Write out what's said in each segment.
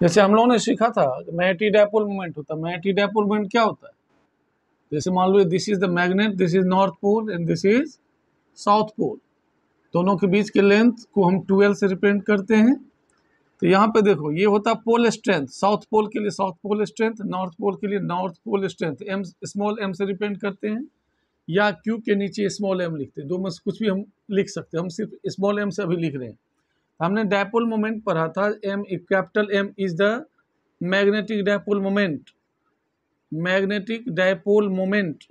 जैसे हम लोगों ने सीखा था मैग्नेटिक डायपोल मोमेंट होता है। मैग्नेटिक डायपोल मोमेंट क्या होता है? जैसे मान लो this is the magnet, this is north pole and this is south pole. दोनों के बीच के लेंथ को हम 2L से रिप्रेजेंट करते हैं। तो यहाँ पे देखो ये होता है पोल स्ट्रेंथ। साउथ पोल के लिए south pole strength, north pole के लिए north pole strength. M small m से रिप्रेजेंट करते हैं या क्यू के नीचे स्मॉल एम लिखते हैं। दो में से कुछ भी हम लिख सकते हैं, हम सिर्फ स्मॉल एम से अभी लिख रहे हैं। हमने डायपोल मोमेंट पढ़ा था, m capital m is the magnetic dipole moment. Magnetic dipole moment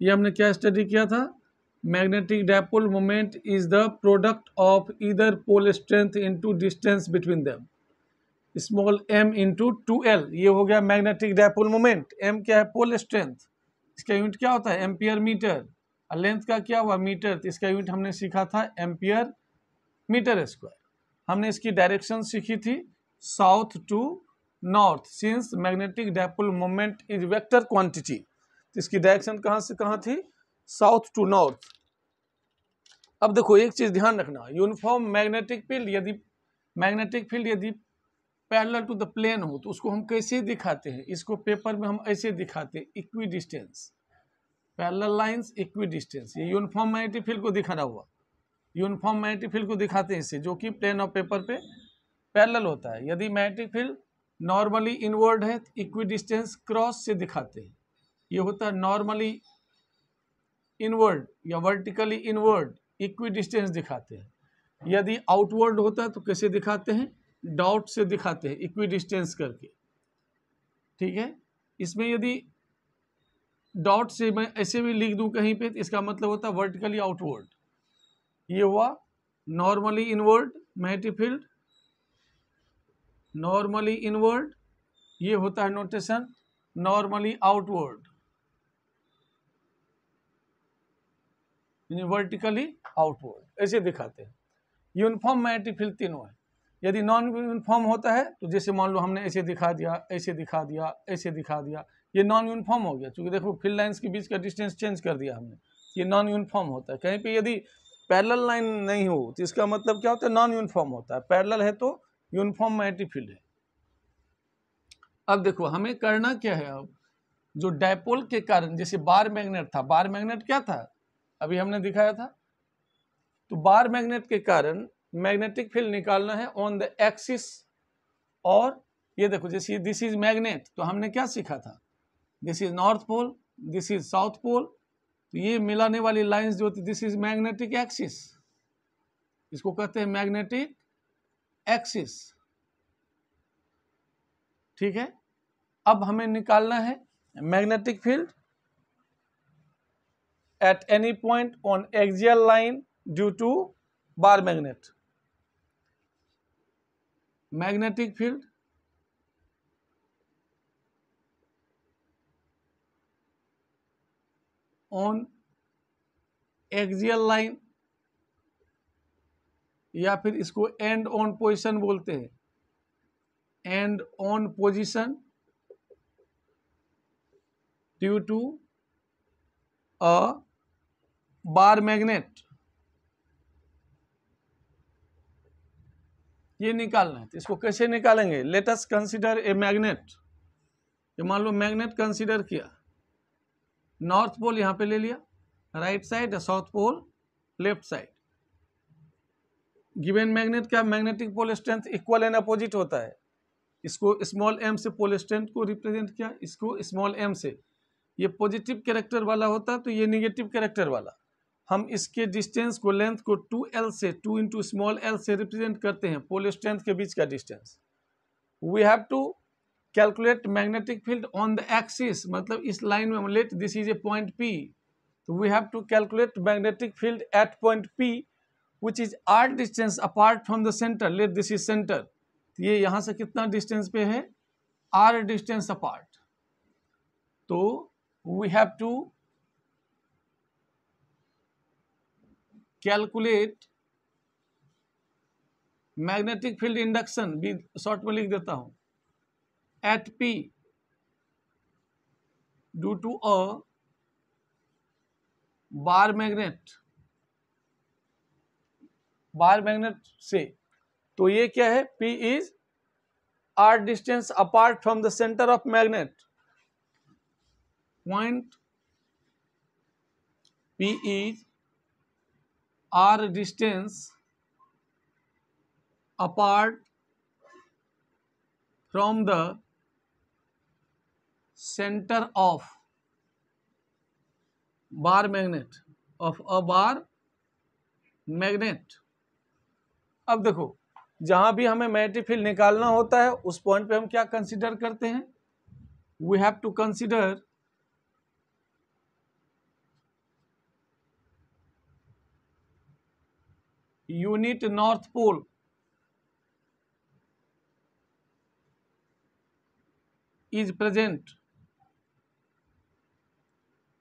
ये हमने क्या स्टडी किया था? Magnetic dipole moment is the product of either pole strength into distance between them, small m into 2L। ये हो गया मैग्नेटिक डायपोल मोमेंट। m क्या है? Pole strength. इसका यूनिट क्या होता है? Ampere metre. और लेंथ का क्या हुआ? मीटर। तो इसका यूनिट हमने सीखा था एम्पियर मीटर स्क्वायर। हमने इसकी डायरेक्शन सीखी थी south to north, since magnetic dipole moment is vector quantity. तो इसकी डायरेक्शन कहाँ से कहाँ थी? South to north. अब देखो एक चीज ध्यान रखना, यूनिफॉर्म मैग्नेटिक फील्ड यदि पैरेलल टू द प्लेन हो तो उसको हम कैसे दिखाते हैं? इसको पेपर में हम ऐसे दिखाते हैं, equi distance, parallel lines equi distance. ये यूनिफॉर्म मैग्नेटिक फील्ड को दिखाना हुआ। यूनिफॉर्म मैग्नेटिक फील्ड को दिखाते हैं इससे, जो कि प्लेन ऑफ पेपर पे पैरेलल होता है। यदि मैग्नेटिक फील्ड नॉर्मली इनवर्ड है तो इक्वी डिस्टेंस क्रॉस से दिखाते हैं। ये होता है नॉर्मली इनवर्ड या वर्टिकली इनवर्ड, इक्वी डिस्टेंस दिखाते हैं। यदि आउटवर्ड होता है तो कैसे दिखाते हैं? डॉट से दिखाते हैं, इक्वी डिस्टेंस करके। ठीक है, इसमें यदि डॉट से मैं ऐसे भी लिख दूं कहीं पे तो इसका मतलब होता है वर्टिकली आउटवर्ड। ये हुआ normally inward magnetic field, normally inward. ये होता है नोटेशन नॉर्मली आउटवर्ड, यानी वर्टिकली आउटवर्ड, ऐसे दिखाते हैं। यूनिफॉर्म मैग्नेटिक फील्ड तीनों है। यदि नॉन यूनिफॉर्म होता है तो जैसे मान लो हमने ऐसे दिखा दिया, ऐसे दिखा दिया, ऐसे दिखा दिया, ये नॉन यूनिफॉर्म हो गया। क्योंकि देखो फील्ड लाइंस के बीच का डिस्टेंस चेंज कर दिया हमने, ये नॉन यूनिफॉर्म होता है। कहीं पे यदि पैरेलल लाइन नहीं हो तो इसका मतलब क्या होता है? नॉन यूनिफॉर्म होता है। पैरेलल है तो यूनिफॉर्म मैग्नेटिक फील्ड है। अब देखो हमें करना क्या है, अब जो डायपोल के कारण, जैसे बार मैग्नेट था, बार मैग्नेट क्या था अभी हमने दिखाया था, तो बार मैग्नेट के कारण मैग्नेटिक फील्ड निकालना है ऑन द एक्सिस। और ये देखो जैसे दिस इज मैग्नेट, तो हमने क्या सीखा था? This is north pole, this is south pole. तो ये मिलाने वाली लाइंस जो होती, दिस इज मैग्नेटिक एक्सिस, इसको कहते हैं मैग्नेटिक एक्सिस। ठीक है, अब हमें निकालना है magnetic field at any point on axial line due to bar magnet। magnetic field on axial line, या फिर इसको एंड ऑन पोजीशन बोलते हैं, and on position due to a bar magnet, ये निकालना है। तो इसको कैसे निकालेंगे? Let us consider a magnet. ये मान लो मैग्नेट कंसीडर किया, नॉर्थ पोल यहां पे ले लिया right side, south pole left side. Given magnet का magnetic pole strength equal and opposite होता है। इसको स्मॉल एम से पोल स्ट्रेंथ को रिप्रेजेंट किया, इसको स्मॉल एम से। ये पॉजिटिव कैरेक्टर वाला होता है तो ये निगेटिव कैरेक्टर वाला। हम इसके डिस्टेंस को, लेंथ को 2L से, 2 इंटू स्मॉल एल से रिप्रेजेंट करते हैं, पोल स्ट्रेंथ के बीच का distance. We have to calculate magnetic field on the axis, मतलब इस लाइन में let this is a point P, तो we have to calculate magnetic field at point P which is r distance apart from the center, let this is center। ये यहां से कितना distance पे है? r distance apart. तो we have to calculate magnetic field induction, भी short में लिख देता हूं, at P due to a bar magnet, bar magnet से। तो ये क्या है? P is r distance apart from the center of magnet. Point P is r distance apart from the center of bar magnet, of a bar magnet. अब देखो, जहां भी हमें मैग्नेटिक फील्ड निकालना होता है उस पॉइंट पे हम क्या कंसीडर करते हैं? We have to consider unit north pole is present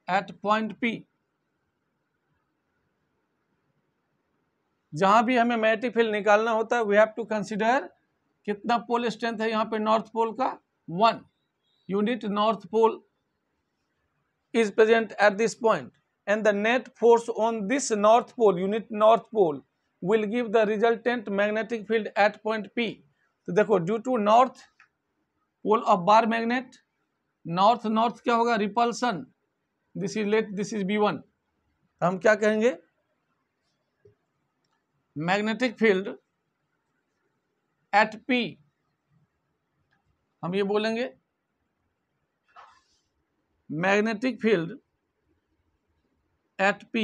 at point P. जहां भी हमें मैग्नेटिक फील्ड निकालना होता है वी हैव टू कंसीडर कितना पोल स्ट्रेंथ है यहाँ पे नॉर्थ पोल का 1 unit north pole is present at this point and the net force on this north pole unit north pole will give the resultant magnetic field at point P. तो देखो due to north pole of bar magnet north क्या होगा? Repulsion. This is let, this is B1. हम क्या कहेंगे? Magnetic field at P, हम ये बोलेंगे magnetic field at P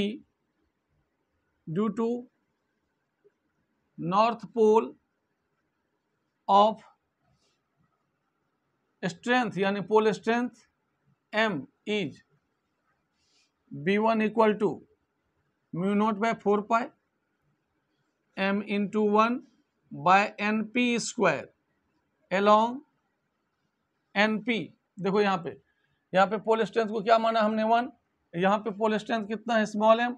due to north pole of strength यानी pole strength M is B1 equal to mu not by 4 pi M into 1 by NP square along NP. देखो यहाँ पे pole strength को क्या माना हमने 1, यहाँ पे पोल स्ट्रेंथ कितना है? Small m.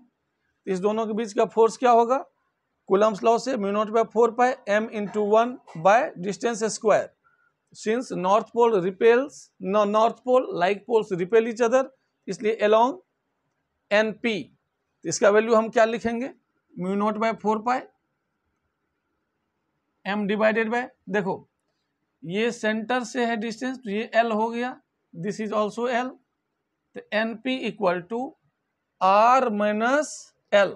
इस दोनों के बीच का फोर्स क्या होगा? कूलम्स लॉ से mu not by 4 pi M into 1 by distance square. Since north pole repels, north pole like poles repel each other, इसलिए एलॉन्ग NP. इसका वैल्यू हम क्या लिखेंगे? Mu not by 4 pi M divided by, देखो ये centre से है distance तो ये L हो गया, दिस इज ऑल्सो L. तो NP equal to R minus L,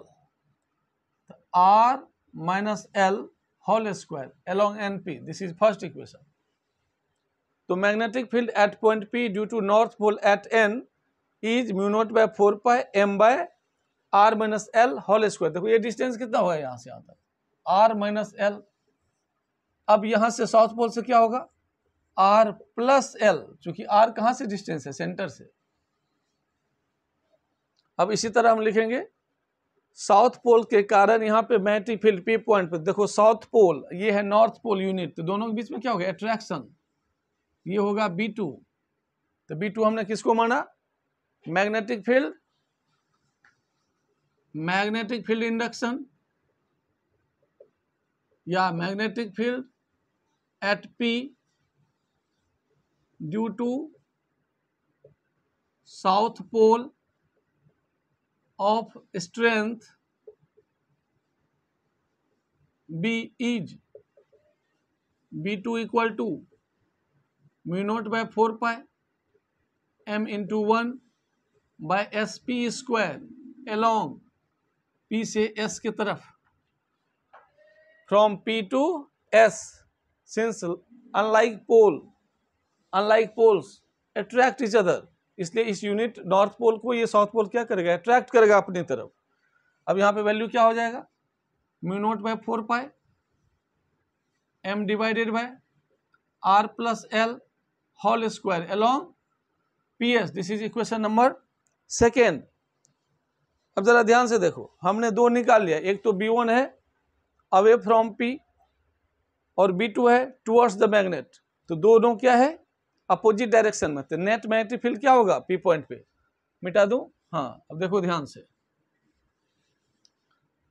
R minus L whole square along NP. This is first equation. तो magnetic field at point P due to north pole at N is mu not by 4 pi M by R minus L whole square. देखो ये distance कितना होगा यहाँ से यहाँ तक? R minus L. अब यहाँ से साउथ पोल से क्या होगा? R प्लस L, चूंकि R कहाँ से डिस्टेंस है? सेंटर से. अब इसी तरह हम लिखेंगे साउथ पोल के कारण यहाँ पे मैग्नेटिक फील्ड P पॉइंट पे, देखो साउथ पोल ये है नॉर्थ पोल यूनिट, तो दोनों के बीच में क्या होगा? अट्रैक्शन. ये होगा B2. तो B2 हमने किसको माना? मैग्नेटिक फील्ड इंडक्शन या magnetic field at P due to south pole of strength B is B2 equal to mu not by 4 pi M into 1 by SP square along P से S की तरफ, from P to S. Since unlike poles attract each other, इसलिए इस unit north पोल को ये south pole क्या करेगा? Attract करेगा अपनी तरफ. अब यहाँ पे वैल्यू क्या हो जाएगा? Mu not by 4 pi M divided by R plus L whole square along PS. This is equation number second. अब जरा ध्यान से देखो, हमने दो निकाल लिया. एक तो B1 है अवे फ्रॉम P और B2 है टुवर्ड्स द मैग्नेट. तो दोनों क्या है? अपोजिट डायरेक्शन में. तो नेट मैग्नेटिक फील्ड क्या होगा? P पॉइंट पे. मिटा दूं? हाँ, अब देखो ध्यान से.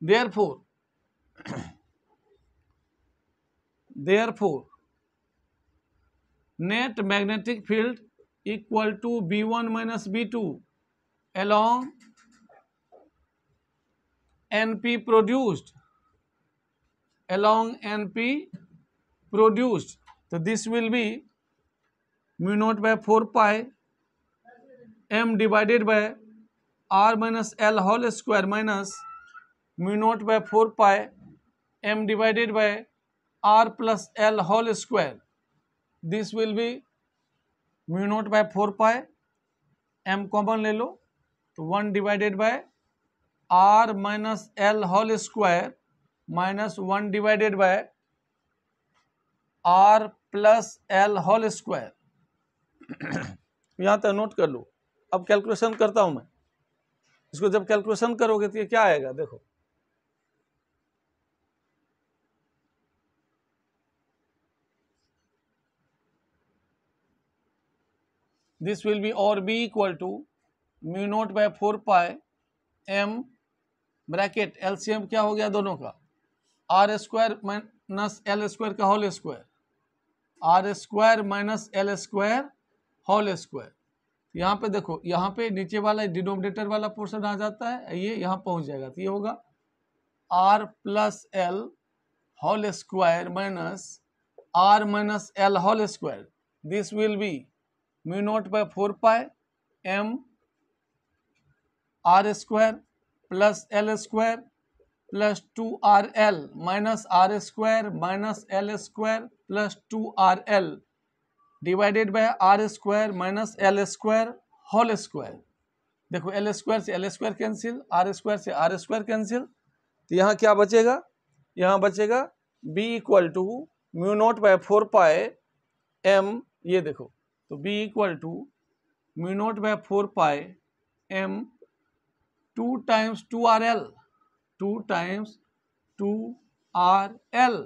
therefore net magnetic field equal to B1 minus B2 along NP produced तो this will be mu not by 4 pi m divided by r minus l whole square minus mu not by 4 pi m divided by r plus l whole square. This will be mu not by 4 pi m common ले लो तो 1 divided by r minus l whole square minus 1 divided by r plus l whole square. यहाँ तक note कर लो. अब calculation करता हूं मैं. इसको जब कैलकुलेशन करोगे तो ये क्या आएगा देखो. दिस विल बी और B equal to mu not by 4 pi m bracket LCM क्या हो गया दोनों का R square minus L square का whole square R square minus L square whole square. यहाँ पे देखो यहाँ पे नीचे वाला डिनोमिनेटर वाला पोर्शन आ जाता है ये यहाँ पहुंच जाएगा तो ये होगा r plus l whole square minus r minus l whole square. This will be mu not by 4 pi m r square plus l square plus 2rl minus r square minus L square plus 2rl divided by are square minus L square whole square. देखो l square से l square cancel r square से r square cancel तो यहाँ क्या बचेगा. यहाँ बचेगा b equal to mu not by 4 pi m. ये देखो तो b equal to mu not by 4 pi m 2 times 2rl 2 times 2rl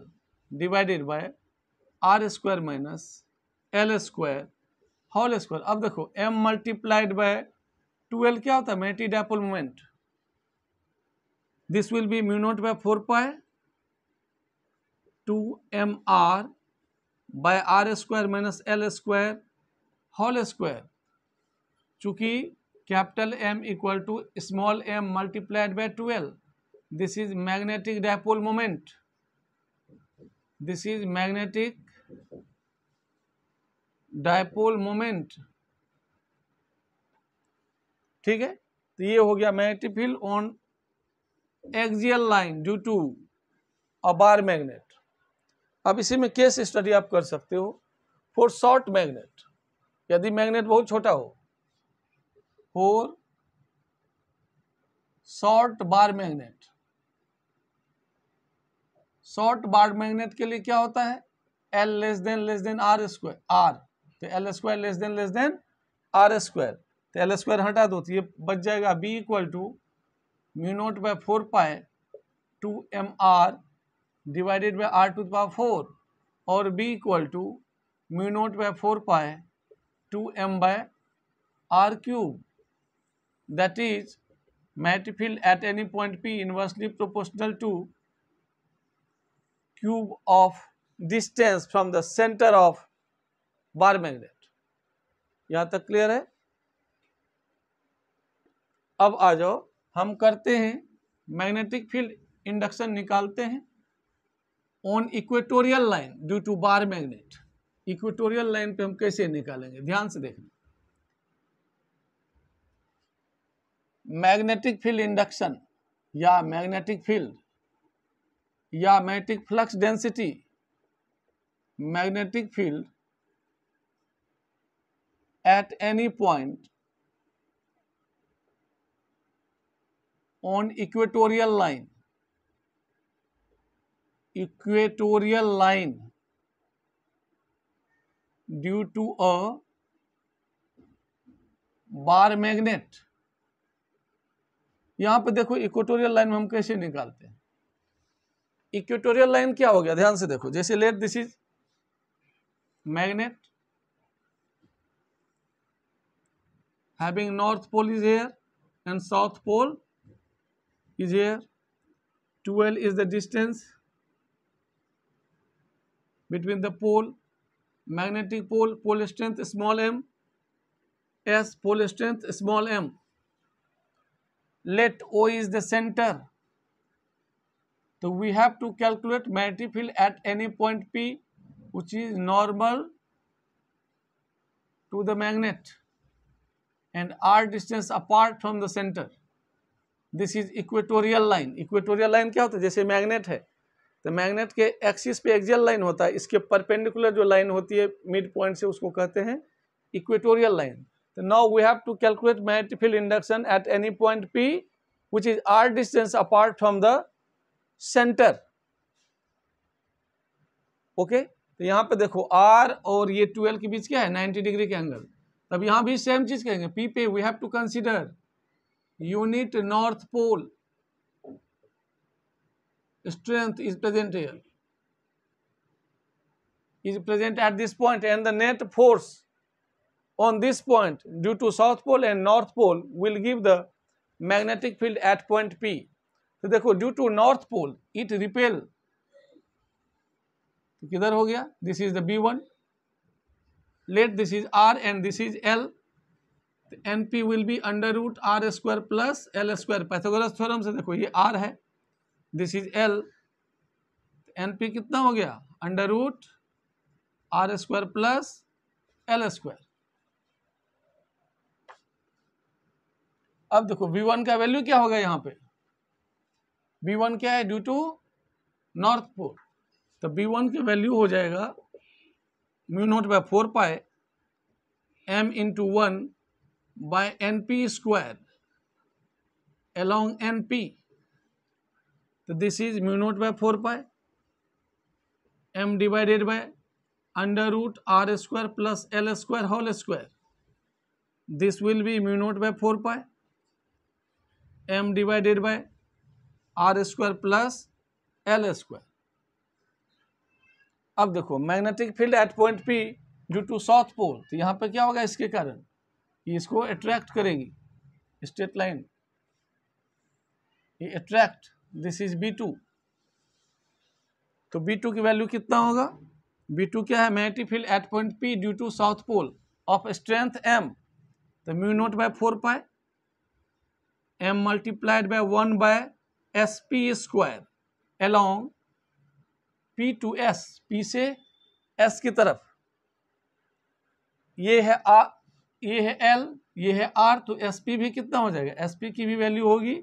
divided by are square minus L square whole square. अब देखो m मल्टीप्लाइड बाय 2l क्या होता है magnetic dipole moment. This will be mu not by 4 pi 2mr by are square minus L square whole square. चूंकि capital M equal to small m multiplied by 2l. This is magnetic dipole moment. This is magnetic dipole moment. ठीक है तो ये हो गया magnetic field on axial line due to a bar magnet. अब इसी में केस स्टडी आप कर सकते हो फॉर शॉर्ट मैग्नेट. यदि मैग्नेट बहुत छोटा हो for short bar magnet. Short bar magnet के लिए क्या होता है L less than R square R. तो L square less than R square. तो एल स्क्वायर हटा दो तो ये बच जाएगा b equal to mu not by 4 pi 2mr divided by r to the power 4 और b equal to mu not by 4 pi 2m by r cube. That is magnetic field at any point p inversely proportional to cube of distance from the centre of bar magnet. यहां तक clear है. अब आ जाओ हम करते हैं magnetic field induction निकालते हैं on equatorial line due to bar magnet. Equatorial line पे हम कैसे निकालेंगे ध्यान से देखना. मैग्नेटिक फील्ड इंडक्शन या मैग्नेटिक फील्ड या magnetic flux density. Magnetic field at any point on equatorial line due to a bar magnet. यहां पे देखो इक्वेटोरियल लाइन में हम कैसे निकालते हैं. इक्वेटोरियल लाइन क्या हो गया ध्यान से देखो. जैसे late this is magnet having north pole is here and south pole is here. 2l is the distance between the pole. Magnetic pole, pole strength small m, s pole strength small m. Let O is the center. So we have to calculate magnetic field at any point P which is normal to the magnet and r distance apart from the center. This is equatorial line. Equatorial line क्या होता है? जैसे magnet है तो magnet के axis पे axial line होता है, इसके परपेंडिकुलर जो लाइन होती है मिड पॉइंट से उसको कहते हैं इक्वेटोरियल लाइन. तो now we have to calculate magnetic field induction at any point P which is r distance apart from the center. Okay तो यहाँ पे देखो r और ये 12 के बीच क्या है? 90 डिग्री के एंगल. तब यहाँ भी सेम चीज कहेंगे. P पे we have to consider unit north pole. Strength is present here, is present at this point, and the net force on this point due to south pole and north pole will give the magnetic field at point P. तो देखो due to north pole it repel, तो किधर हो गया? This is the B1. Let this is R and this is L. तो NP will be under root R square plus L square. Pythagoras theorem से देखो ये R है, this is L. NP कितना हो गया? Under root R square plus L square. अब देखो V1 का वैल्यू क्या होगा? यहाँ पे V1 क्या है? Due to north pole. तो V1 की वैल्यू हो जाएगा mu not by 4 pi M into 1 by NP square along NP. तो this is mu not by 4 pi M divided by under root R square plus L square whole square. This will be mu not by 4 pi M divided by R square plus L square. अब देखो magnetic field at point P due to south pole. तो यहाँ पे क्या होगा? इसके कारण ये इसको अट्रैक्ट करेगी स्ट्रेट लाइन, ये अट्रैक्ट. This is B2. तो B2 की वैल्यू कितना होगा? B2 क्या है? Magnetic field at point P due to south pole of strength M. तो mu not by 4 pi M multiplied by 1 by SP square along P to S. P से S की तरफ. ये है R, ये है L, ये है R. तो SP भी कितना हो जाएगा? SP की भी वैल्यू होगी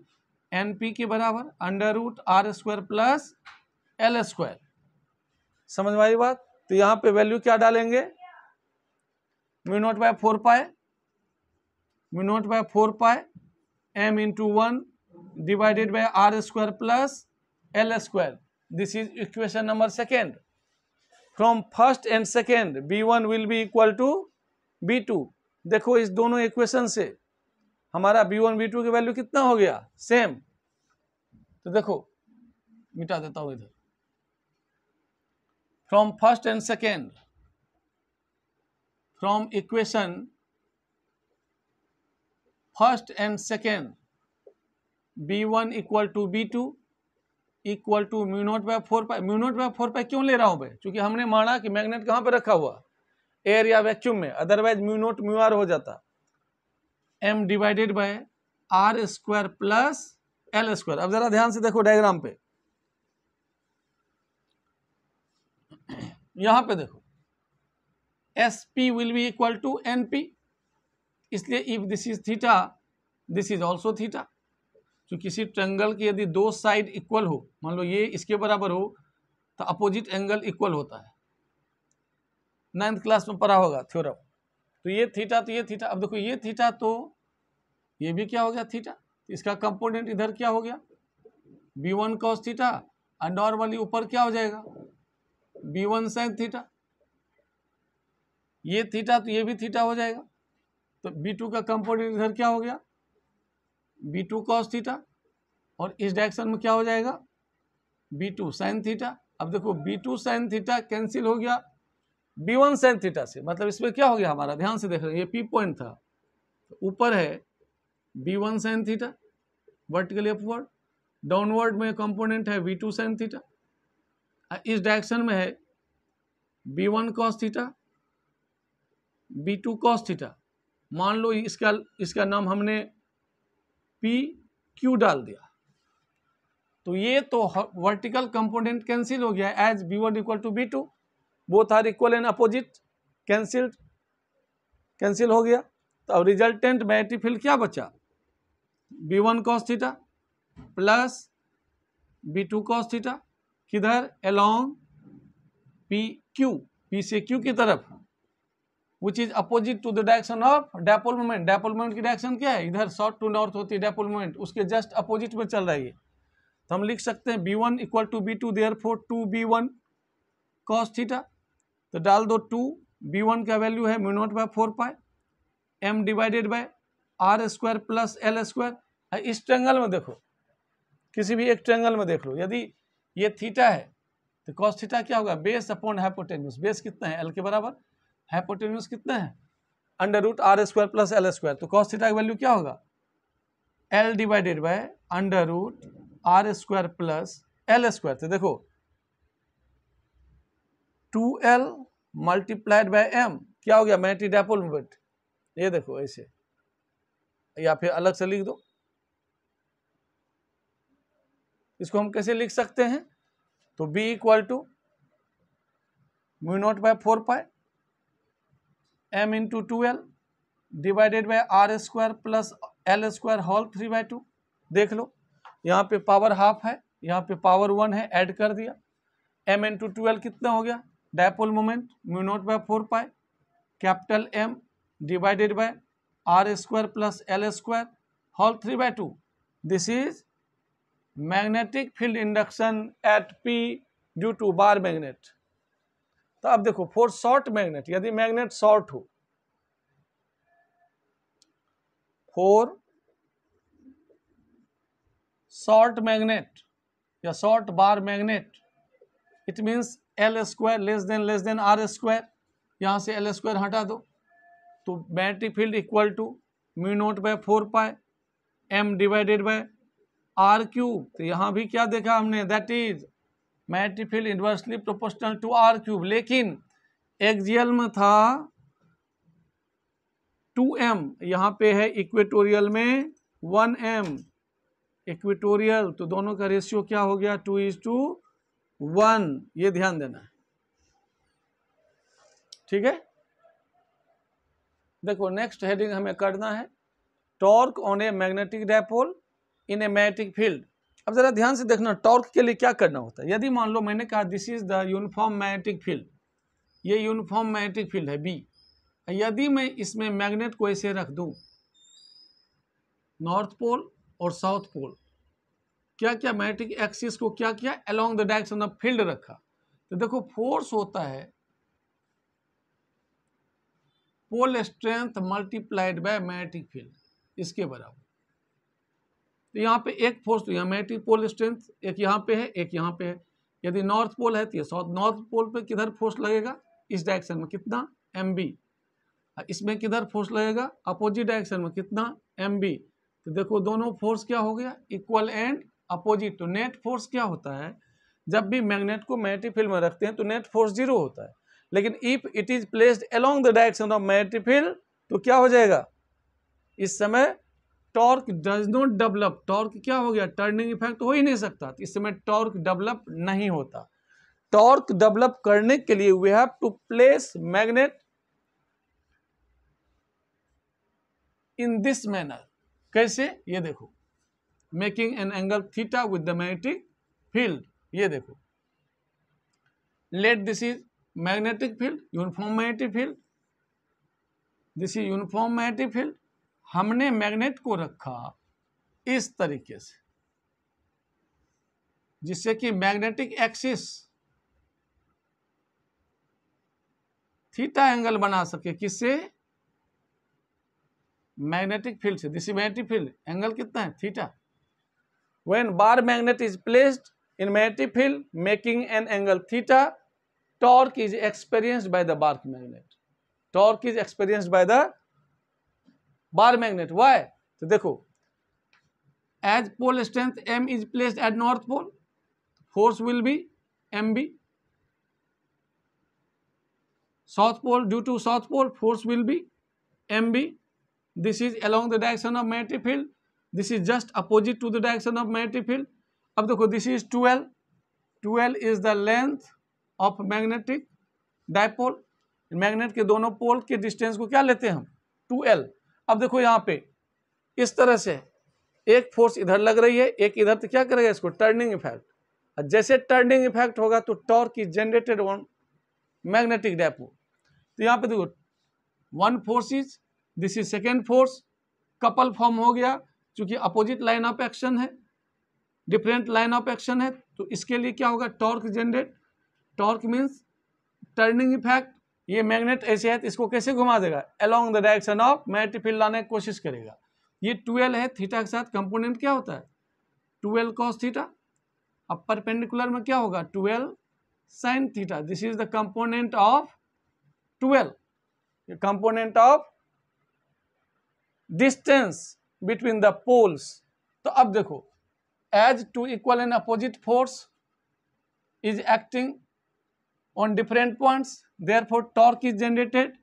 NP के बराबर under root R square plus L square. समझ में आई बात? तो यहाँ पे वैल्यू क्या डालेंगे? Mu not by 4 pi, mu not by 4 pi M into 1 divided by R square plus L square. This is equation number second. From first and second B1 will be equal to B2. देखो इस दोनों equation से हमारा B1 B2 की value कितना हो गया? Same. तो देखो मिटा देता हूं इधर. From first and second, from equation first and second B1 equal to B2 equal to mu not by 4 pi. Mu not by 4 pi क्यों ले रहा हूं भाई? क्योंकि हमने माना कि मैग्नेट कहां पे रखा हुआ? एयर या वैक्यूम में. Otherwise mu naught mu r हो जाता. M divided by R square plus L square. अब जरा ध्यान से देखो डायग्राम पे. यहां पे देखो SP will be equal to NP. इसलिए if this is theta this is also theta. तो किसी ट्रायंगल की यदि दो साइड इक्वल हो, मान लो ये इसके बराबर हो, तो अपोजिट एंगल इक्वल होता है. 9th क्लास में पढ़ा होगा थ्योरम. तो ये थीटा तो ये थीटा. अब देखो ये थीटा तो ये भी क्या हो गया? थीटा. इसका कंपोनेंट इधर क्या हो गया? B1 cos theta. और नॉर्मली ऊपर क्या हो जाएगा? B1 sin theta. ये थीटा तो ये भी थीटा हो जाएगा. तो B2 का कंपोनेंट इधर क्या हो गया? B2 cos theta. और इस डायरेक्शन में क्या हो जाएगा? B2 sin theta. अब देखो B2 sin थीटा कैंसिल हो गया B1 sin थीटा से. मतलब इसमें क्या हो गया हमारा? ध्यान से देख रहे हैं, ये P पॉइंट था, तो ऊपर है B1 sin theta vertically upward, downward में कंपोनेंट है V2 sin थीटा. इस डायरेक्शन में है B1 cos theta, B2 cos theta. मान लो इसका नाम हमने PQ डाल दिया. तो ये तो वर्टिकल कंपोनेंट कैंसिल हो गया as B1 equal to B2. Both are equal and opposite, cancel हो गया। तो अब रिजल्टेंट मैग्नेटिक फील्ड क्या बचा, B1 cos theta plus B2 cos theta, किधर, अलोंग P से Q की तरफ, which is opposite to the direction of dipole moment. Dipole moment की डायरेक्शन क्या है, इधर साउथ टू नॉर्थ होती है डायपोल मोमेंट, उसके जस्ट अपोजिट में चल रही है। तो हम लिख सकते हैं B1 equal to B2, therefore 2B1 cos theta. तो डाल दो 2, B1 का वैल्यू है μ0/4 m divided by r square plus l square. इस ट्रायंगल में देखो, किसी भी एक ट्रायंगल में देख लो, यदि ये थीटा है तो cos थीटा क्या होगा, बेस अपॉन हाइपोटेन्यूज। बेस कितना है, l के बराबर, हाइपोटेन्यूज कितना है, √r² प्लस l स्क्वायर। तो cos थीटा की वैल्यू क्या होगा, l divided by √r² plus l square. तो देखो 2l मल्टीप्लाइड बाय m क्या हो गया, मैग्नेटिक डायपोल मोमेंट। ये देखो ऐसे, या फिर अलग से लिख दो, इसको हम कैसे लिख सकते हैं, तो B equal to μ0/4 m into 2l divided by r² plus l square whole 3/2। देख लो, यहाँ पे पावर हाफ है, यहाँ पे पावर 1 है, ऐड कर दिया। m इंटू 2l कितना हो गया, dipole moment μ0/4 capital M divided by r² plus l square whole 3/2। This is magnetic field induction at P due to bar magnet. तो अब देखो, फॉर शॉर्ट मैग्नेट, यदि मैग्नेट शॉर्ट हो, फॉर शॉर्ट मैग्नेट या short bar magnet, it means l square less than r², यहाँ से l square हटा दो, तो magnetic field equal to μ0/4 m divided by r³। तो यहाँ भी क्या देखा हमने, that is magnetic field inversely proportional to r³, लेकिन एक्सियल में था 2m, यहाँ पे है इक्वेटोरियल में 1m, इक्वेटोरियल, तो दोनों का रेशियो क्या हो गया, 2:1। ये ध्यान देना है, ठीक है। देखो नेक्स्ट हेडिंग हमें करना है, torque on a magnetic dipole in a magnetic field. अब जरा ध्यान से देखना, टॉर्क के लिए क्या करना होता है। यदि मान लो मैंने कहा this is the uniform magnetic field, ये यूनिफॉर्म मैग्नेटिक फील्ड है B, यदि मैं इसमें मैग्नेट को ऐसे रख दूं, नॉर्थ पोल और साउथ पोल, क्या क्या मैग्नेटिक एक्सिस को क्या किया, along the direction of field रखा। तो देखो फोर्स होता है pole strength multiplied by magnetic field, इसके बराबर। तो यहाँ पे एक फोर्स, तो यहाँ मैग्नेटिक पोल स्ट्रेंथ एक यहाँ पे है, एक यहाँ पे है। यदि नॉर्थ पोल है तो ये साउथ, नॉर्थ पोल पे किधर फोर्स लगेगा, इस डायरेक्शन में कितना, mb। इसमें किधर फोर्स लगेगा, अपोजिट डायरेक्शन में कितना, mb। तो देखो दोनों फोर्स क्या हो गया, इक्वल एंड अपोजिट। तो नेट फोर्स क्या होता है, जब भी मैग्नेट को मैग्नेटिक फील्ड में रखते हैं तो नेट फोर्स 0 होता है, लेकिन if it is placed along the direction of magnetic field तो क्या हो जाएगा, इस समय torque does not develop. Torque क्या हो गया, टर्निंग इफेक्ट हो ही नहीं सकता, इस समय टॉर्क डेवलप नहीं होता। टॉर्क डेवलप करने के लिए we have to place magnet in this manner. कैसे, ये देखो, making an angle theta with the magnetic field. ये देखो, let this is magnetic field, uniform magnetic field, this is uniform magnetic field. हमने magnet को रखा इस तरीके से, जिससे कि मैग्नेटिक एक्सिस थीटा एंगल बना सके, किससे, मैग्नेटिक फील्ड से। This is magnetic field, angle कितना है, theta. When bar magnet is placed in magnetic field making an angle theta, torque is experienced by the bar magnet. Torque is experienced by the bar magnet. Why, तो देखो, as pole strength m is placed at north pole, force will be mb. South pole, due to south pole, force will be mb. This is along the direction of magnetic field, this is just opposite to the direction of magnetic field. अब देखो, this is 2l, 2l is the length of magnetic dipole, magnet के दोनों पोल के distance को क्या लेते हैं हम, 2L। अब देखो यहाँ पे इस तरह से एक फोर्स इधर लग रही है, एक इधर, तो क्या करेगा इसको, टर्निंग इफेक्ट। जैसे टर्निंग इफेक्ट होगा तो torque is generated on magnetic dipole. तो यहाँ पे देखो one force is, this is second force, couple form हो गया, क्योंकि अपोजिट लाइन ऑफ एक्शन है, डिफरेंट लाइन ऑफ एक्शन है, तो इसके लिए क्या होगा, torque generate. Torque means turning effect. ये मैग्नेट ऐसे है तो इसको कैसे घुमा देगा, along the direction of magnetic field लाने की कोशिश करेगा। ये 2L है, थीटा के साथ कंपोनेंट क्या होता है 2L cos थीटा। अब परपेंडिकुलर में क्या होगा 2L sin theta. This is the component of 2L, component of distance between the poles. तो अब देखो as two equal and opposite force is acting on different points, therefore torque is generated,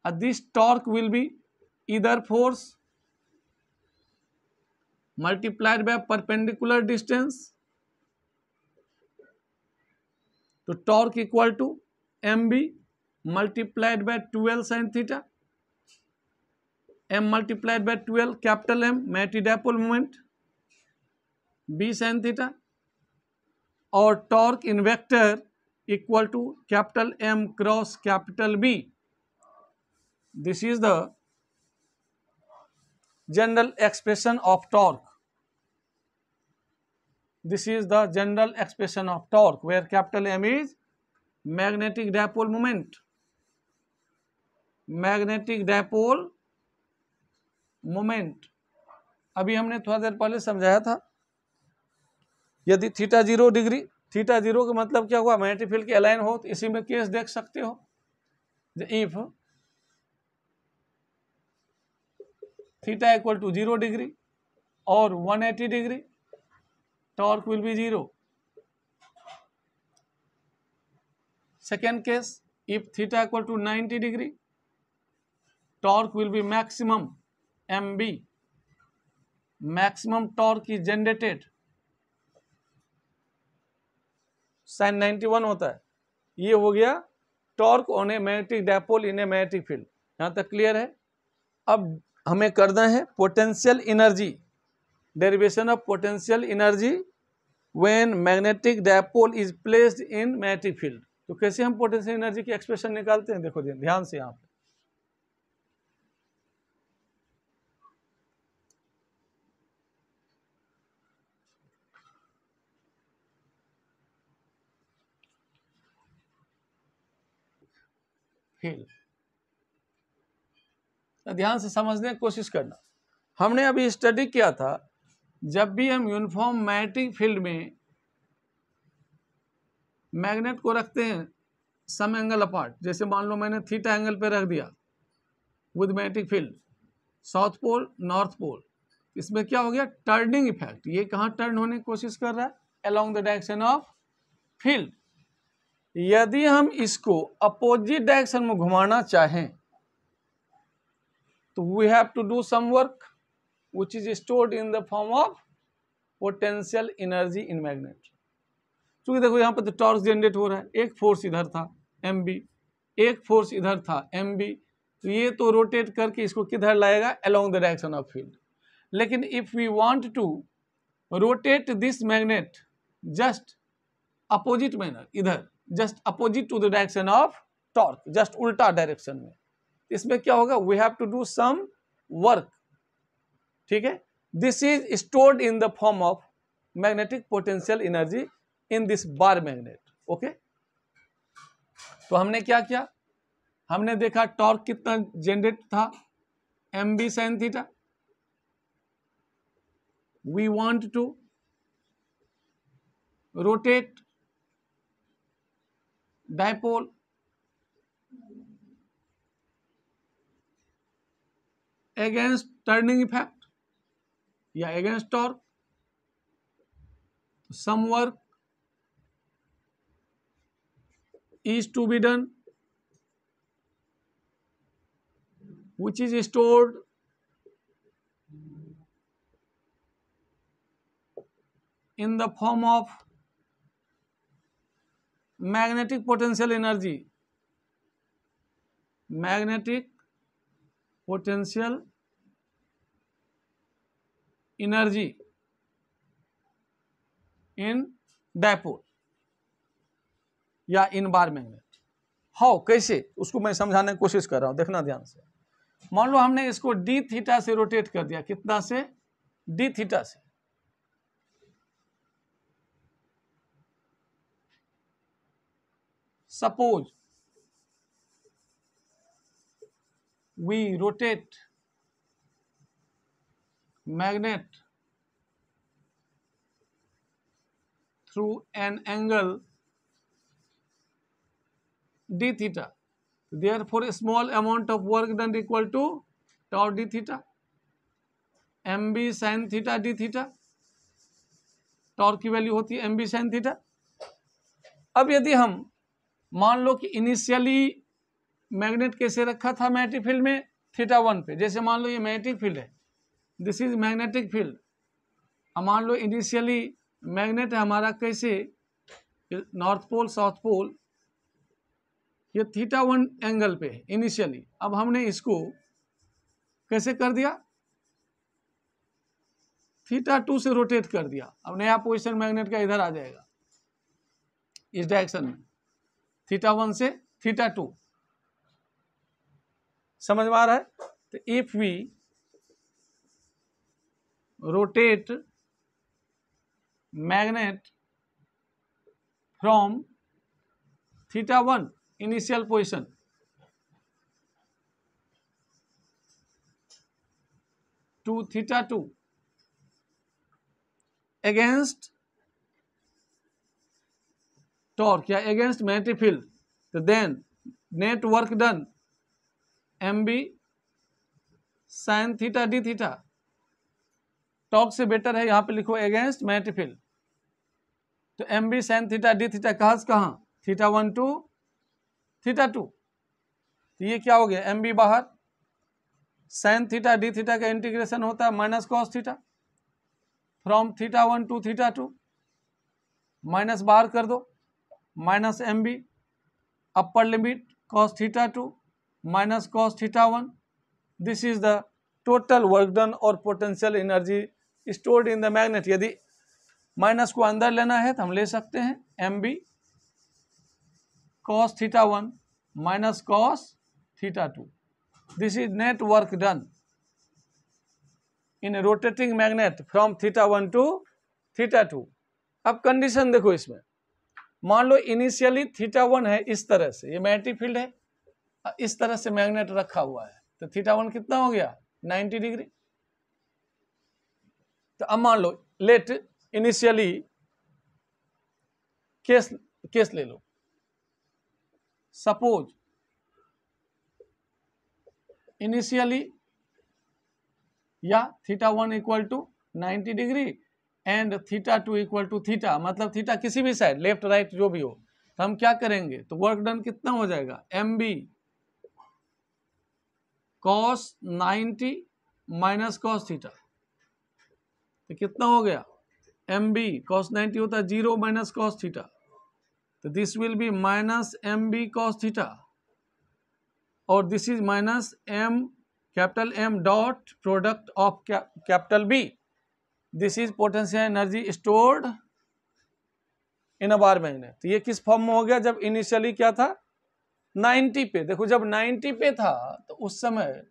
and this torque will be either force multiplied by perpendicular distance, तो torque equal to mb multiplied by 2L sin theta, m multiplied by 2L capital M magnetic dipole moment, b sin theta, और torque in vector equal to capital M cross capital B। This is the general expression of torque. This is the general expression of torque where capital M is magnetic dipole moment. Magnetic dipole moment अभी हमने थोड़ा देर पहले समझाया था। यदि theta 0 degree, theta 0 का मतलब क्या हुआ, मैग्नेटिक फील्ड के अलाइन हो, तो इसी में केस देख सकते हो, if theta equal to 0 degree और 180 degree, torque will be 0। Second case, if theta equal to 90 degree, torque will be maximum MB, maximum torque is generated, sin 91 होता है। ये हो गया torque on a magnetic dipole in a magnetic field. यहाँ तक clear है। अब हमें करना है potential energy, derivation of potential energy when magnetic dipole is placed in magnetic field. तो कैसे हम पोटेंशियल एनर्जी की एक्सप्रेशन निकालते हैं, देखो ध्यान से यहाँ पे। फील्ड ध्यान से समझने की कोशिश करना। हमने अभी स्टडी किया था, जब भी हम यूनिफॉर्म मैग्नेटिक फील्ड में मैग्नेट को रखते हैं सम एंगल अपार्ट, जैसे मान लो मैंने थीटा एंगल पे रख दिया with magnetic field, south pole north pole, इसमें क्या हो गया टर्निंग इफेक्ट। ये कहाँ टर्न होने की कोशिश कर रहा है, along the direction of field. यदि हम इसको अपोजिट डायरेक्शन में घुमाना चाहें तो we have to do some work which is stored in the form of potential energy in magnet. क्योंकि देखो यहाँ पर तो टॉर्क जनरेट हो रहा है, एक फोर्स इधर था MB, एक फोर्स इधर था MB, तो ये तो रोटेट करके इसको किधर लाएगा, along the direction of field. लेकिन if we want to rotate this magnet just opposite manner, इधर just opposite to the direction of torque, just उल्टा डायरेक्शन में, इसमें क्या होगा, we have to do some work. ठीक है, this is stored in the form of magnetic potential energy in this bar magnet. Okay, तो हमने क्या किया, हमने देखा टॉर्क कितना जनरेट था MB sin theta. We want to rotate dipole against turning effect या against torque. Some work is to be done which is stored in the form of magnetic potential energy magnetic potential energy in dipole या इन bar magnet. How, कैसे, उसको मैं समझाने की कोशिश कर रहा हूं, देखना ध्यान से। मान लो हमने इसको डी थीटा से रोटेट कर दिया, कितना से, डी थीटा से। Suppose we rotate magnet through an angle d theta, therefore a small amount of work done equal to tau d theta, mb sin theta d theta, torque की value होती है mb sin theta। अब यदि हम मान लो कि initially magnet कैसे रखा था मैग्नेटिक फील्ड में, थीटा 1 पे, जैसे मान लो ये मैग्नेटिक फील्ड है, दिस इज मैग्नेटिक फील्ड। अब मान लो इनिशियली मैग्नेट है हमारा कैसे, नॉर्थ पोल साउथ पोल, ये थीटा 1 एंगल पे है इनिशियली। अब हमने इसको कैसे कर दिया, थीटा 2 से रोटेट कर दिया। अब नया पोजीशन मैग्नेट का इधर आ जाएगा इस डायरेक्शन में, थीटा 1 से थीटा 2। समझ में आ रहा है? तो if we rotate magnet from theta 1 initial position to theta 2 against torque या अगेंस्ट मैग्नेटिक फील्ड, तो then net work done mb sin theta d theta, torque से बेटर है, यहां पे लिखो अगेंस्ट मैग्नेटिक फील्ड। तो mb sin theta d theta कहां से कहां, थीटा 1 टू थीटा 2। तो ये क्या हो गया, mb बाहर, sin थीटा डी थीटा का इंटीग्रेशन होता है minus cos theta, from theta 1 to theta 2, minus बाहर कर दो, minus mb, upper limit cos theta 2 minus cos theta 1। This is the total work done और potential energy stored in the magnet. यदि minus को अंदर लेना है तो हम ले सकते हैं mb cos theta 1 minus cos theta 2। This is net work done in rotating magnet from theta 1 to theta 2। अब कंडीशन देखो इसमें, मान लो इनिशियली थीटा 1 है इस तरह से, ये मैग्नेटिक फील्ड है, इस तरह से मैग्नेट रखा हुआ है, तो थीटा 1 कितना हो गया, 90 डिग्री। तो अब मान लो लेट इनिशियली केस ले लो, सपोज इनिशियली या theta 1 equal to 90 degree and theta 2 equal to theta, मतलब थीटा किसी भी साइड, लेफ्ट राइट जो भी हो, तो हम क्या करेंगे, तो वर्क डन कितना हो जाएगा, mb cos 90 minus cos theta, तो कितना हो गया, mb cos 90 होता है 0 माइनस cos थीटा, तो this will be minus mb cos theta, और this is minus m capital M dot product of capital B। This is potential energy stored in a bar magnet. तो ये किस form में हो गया, जब initially क्या था 90 पे, देखो जब 90 पे था तो उस समय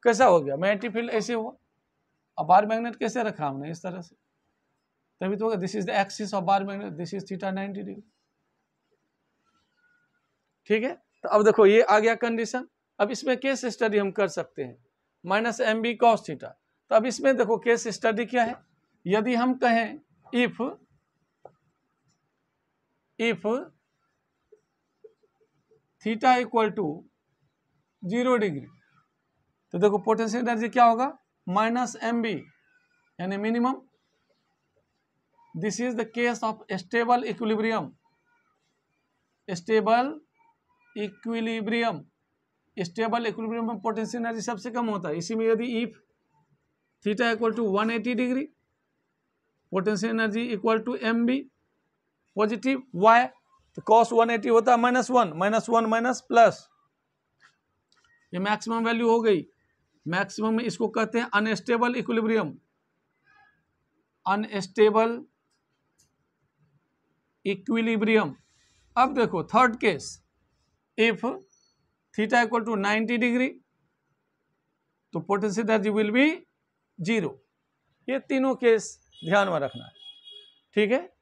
कैसा हो गया, मैग्नेटिक फील्ड ऐसे हुआ, अब बार मैग्नेट कैसे रखा हमने, इस तरह से, तभी तो this is the axis of bar magnet, this is theta 90 degree. ठीक है, तो अब देखो ये आ गया कंडीशन। अब इसमें केस स्टडी हम कर सकते हैं, माइनस mb cos थीटा। तो अब इसमें देखो केस स्टडी क्या है, यदि हम कहें if theta equal to 0 degree, तो देखो पोटेंशियल एनर्जी क्या होगा, माइनस mb यानी minimum. This is the case of stable equilibrium, stable equilibrium, stable equilibrium में पोटेंशियल एनर्जी सबसे कम होता है। इसी में यदि if theta equal to 180 degree, potential energy equal to mb positive y, तो cos 180 होता है -1 माइनस प्लस, ये मैक्सिमम वैल्यू हो गई। मैक्सिमम में इसको कहते हैं अनस्टेबल इक्विलिब्रियम, अनस्टेबल इक्विलिब्रियम। अब देखो third case, if theta equal to 90 degree तो पोटेंशियल एनर्जी विल बी 0। ये तीनों केस ध्यान में रखना है, ठीक है।